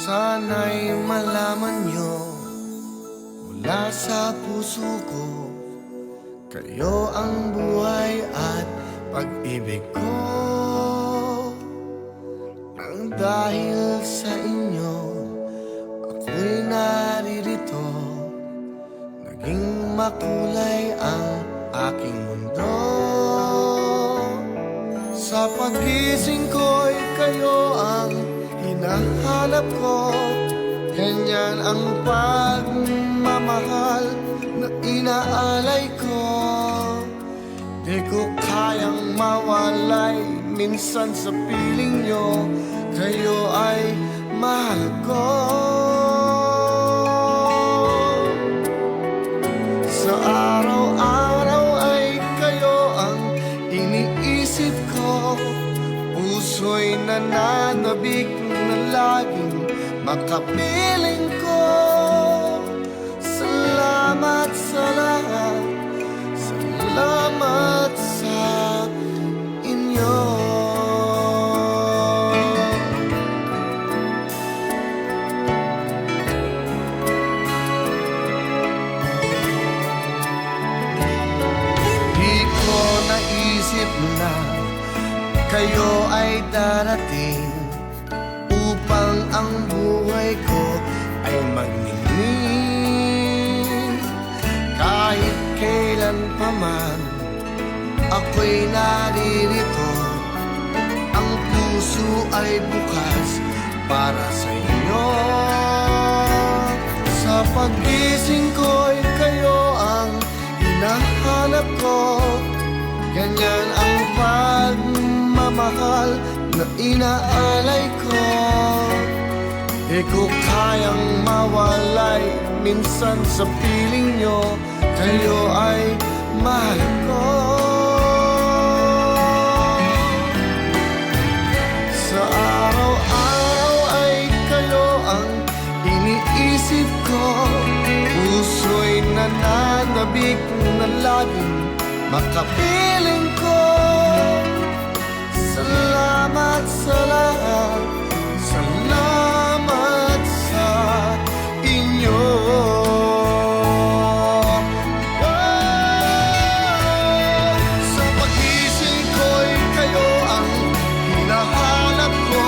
Sana'y malaman nyo mula sa puso ko, kayo ang buhay at pag-ibig ko. Nang dahil sa inyo ako'y naririto, naging makulay ang aking mundo. Sa pagising ko'y kayo ang hinahanap ko, ganyan ang pagmamahal na inaalay ko. Di ko kayang mawalay minsan sa piling nyo, kayo ay mahal ko. Sa araw-araw ay kayo ang iniisip ko, puso'y nananabik na laging makapiling ko. Salamat sa lahat, salamat sa inyo. Di ko naisip na kayo ay darating upang ang buhay ko ay magningning. Kahit kailan pa man ako'y naririto, ang puso ay bukas para sa inyo. Sa pagising ko'y kayo ang hinahanap ko, ganyan ang pagmamahal na inaalay ko. Di ko kayang mawalay minsan sa piling nyo, kayo ay mahal ko. Sa araw-araw ay kayo ang iniisip ko, puso'y nananabik na laging makapiling ko. Salamat sa lahat, salamat sa inyo. Sa pagising ko'y kayo ang hinahanap ko,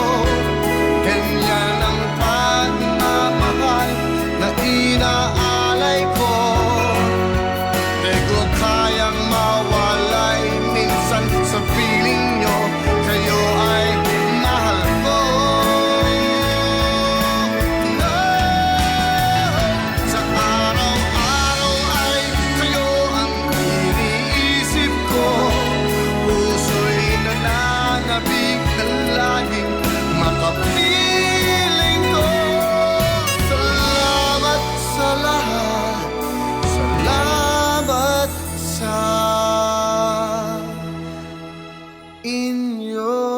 ganyan ang pagmamahal na inaalay ko. Di ko kayang mawalay minsan sa piling nyo, kayo ay mahal ko. Sa araw-araw ay kayo ang iniisip ko, puso'y nananabik na laging makapiling ko. Salamat sa lahat, salamat sa inyo.